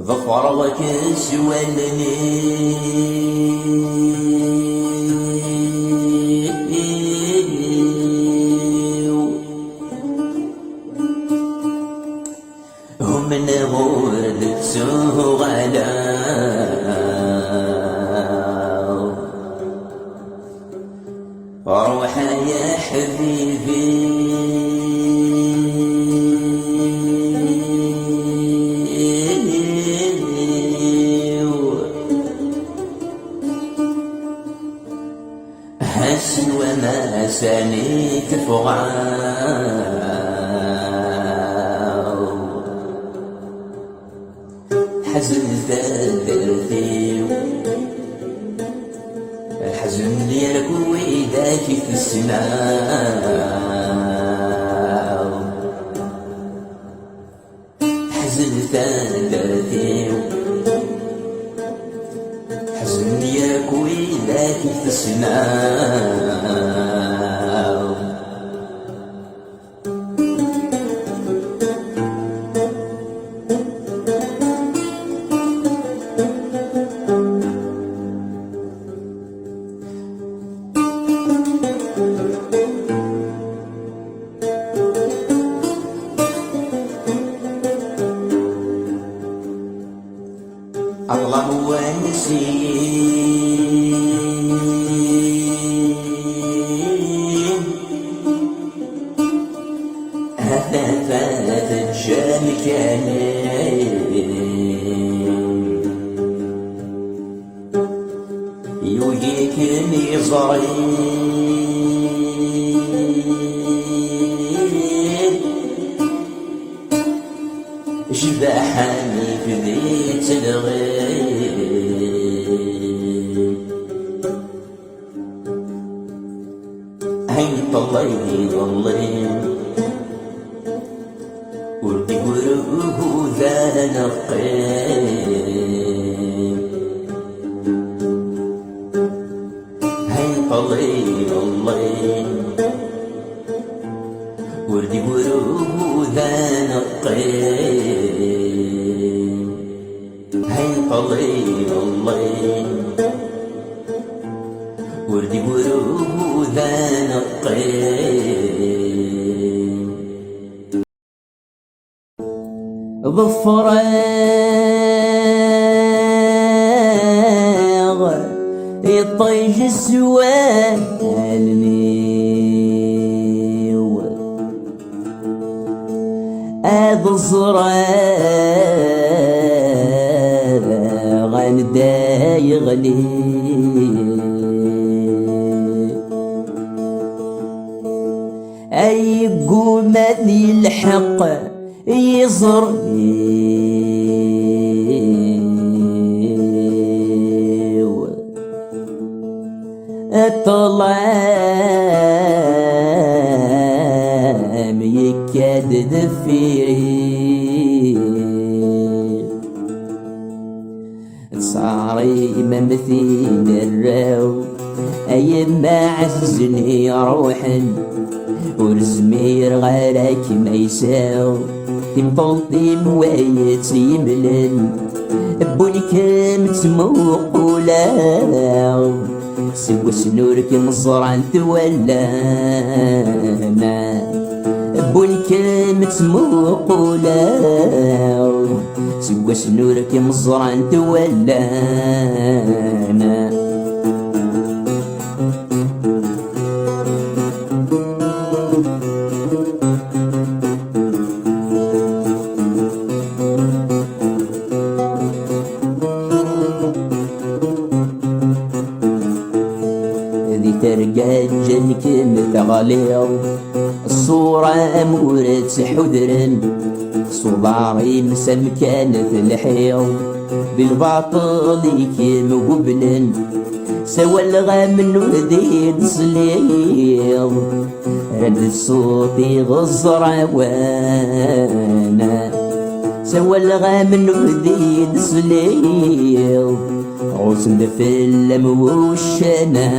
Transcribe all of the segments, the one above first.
ظفر وكاس هم نغورد سوغلا روح يا حبيبي حس وما سانيك فغاو حزن ثالثي الحزن ديالك ويداك في السماء حزن ثالثي حزن ديالك ويداك في السماء الله هو النسيم هذا فات الجامك يوجيك نظرين شبحني في ذيت الغيب هين طلعي ضلين ولدي وروه ذا نقيب هين طلعي ضلين وردي وروه ذا نقيب هين طلعي الله وردي وروه ذا نقيب ظفراغ يطيش السوالني هذا الزرار غندا يغلي أي قومني الحق يزرني الطلام يكاد ذفيري صاري ممثيل الراو أي ما عزني روحا والزمير غيرك ما يساو تمطلطي موايت يملن بوني كام تموقولا سوا سنورك مزرعن تولانا بوني كام تموقولا سوا سنورك مزرعن تولانا ترقى جنك متغليظ الصورة أمورت حذر صباري مسمكان في الحيض بالباطل يكيم قبل سوى الغام ذي صليض رد صوتي غزر وانا سوى الغام ذي صليض غصن في الموشنانا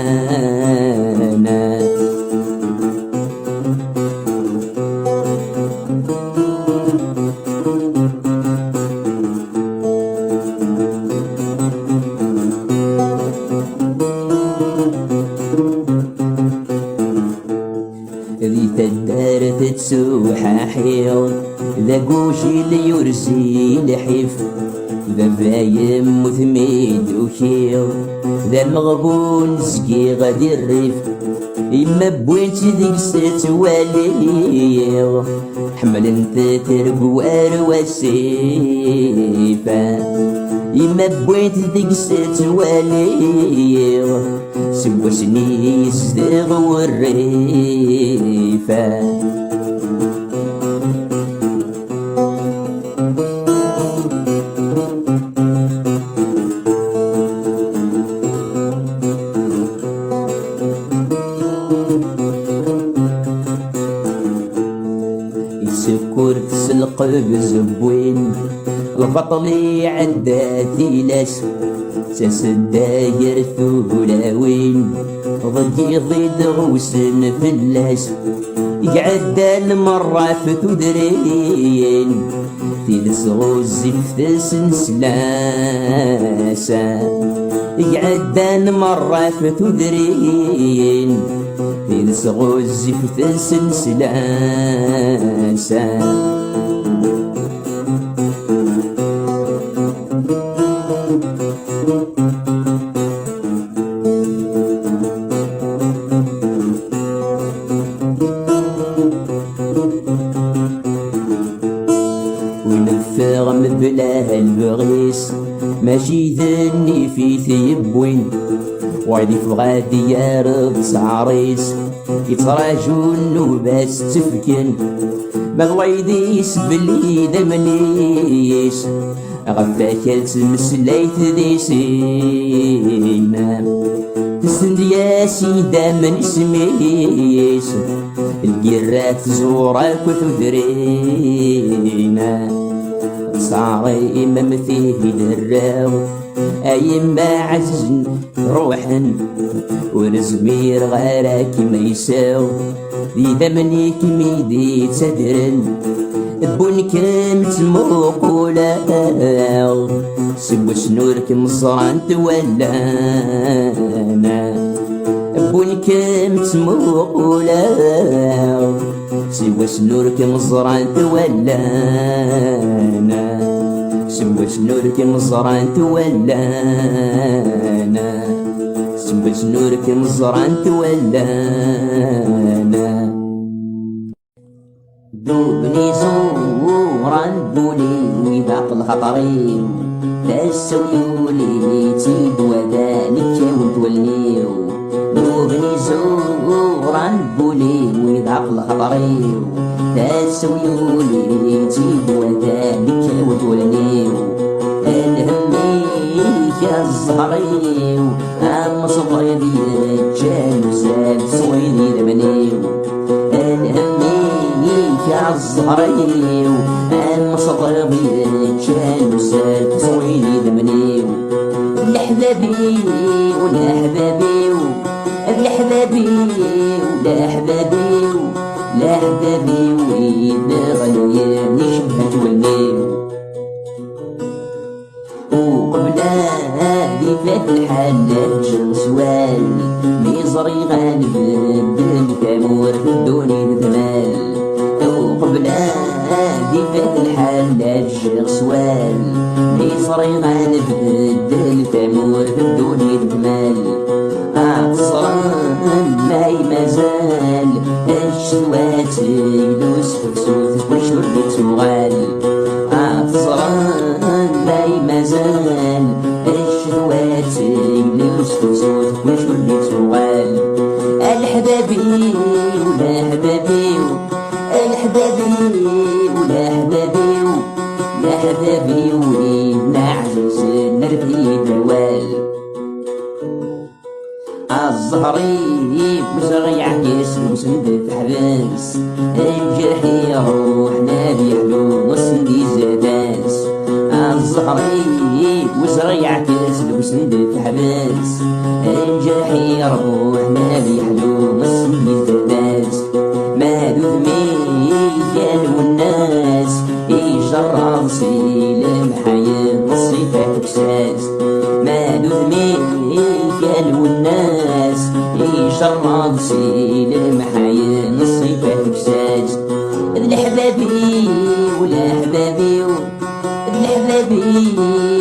ذا قوشي اللي يرسي لحيف ذا فايم وثميد وكير ذا مغبون سقي غادي الريف إما بوينت ديك ستوالي حمل انت ترقوار والسيفة إما بوينت ديك ستوالي سوا سني صدغ والريفة سكرت القلب زبوين البطل عداتي لاس ساس الداير ثولاوين ضدي ضد غوسن فلاس يقعد المرة في تدرين في صغوز في سلاسة يقعد المرة في تدرين في صغوز في سلاسة ونفغم بلا البغيس ماشي ذني في ثيبوين وعدي فغادي يارض سعريس يتراجو النوباس تفكن بغويديس بلي دمنيس غفاكلت مسليت ذي سينا تسندياسي دامن اسميس القرات زورك وثدرينا صاغي إمام فيه دراو أيم بعزن روحا ورزمير غيرك ما يساو ذي دمني كميدي تدرن بون كريم تموقولا سبو شنورك مصران تولانا بون كريم تموقولا سبو شنورك مصران تولانا سبو شنورك مصران تولانا سبو شنورك مصران تولانا دوبني زورا بولي ويذاق الخطري تسويولي تيد وذلك وتوليو دوبني زورا بولي ويذاق الخطري تسويولي تيد وذلك وتوليو الهمي يا الزهري أما صغري ديال زاد صويني دبنيو الهمي يا الزهري أما صغري كان زاد صويني دبنيو الأحبابي والأحبابي الأحبابي والأحبابي الأحبابي وإذا غليا نشبه والنيو وقبل هذه فات الحالات جنسوال ميزري غالب بالكامور في الدوني نتمال وقبل هذه فات الحالات جنسوال ميزري غالب بالكامور في الدوني نتمال عصران ماي مازال الشوات يدوس فكسوت وشربت سوغال عصران ماي مازال الشهوات يلوس فكسوت وشربت سوغال الحبابي ولا حبابي الحبابي ولا حبابي لا حبابي وين عزيز نرفي دوال الزهري مزري عكيس وسند حباس الجرح يروح نادي حلو وسندي زاداس الزهري مزري عكيس وسند حباس الجرح يروح نادي حلو وسندي زاداس ما ذمي كان والناس يجرى صيلم حياة الصفات بساس ما ذمي كان والناس يشرب سيلم حياة الصفات بساج الحبابي ولا حبابي الحبابي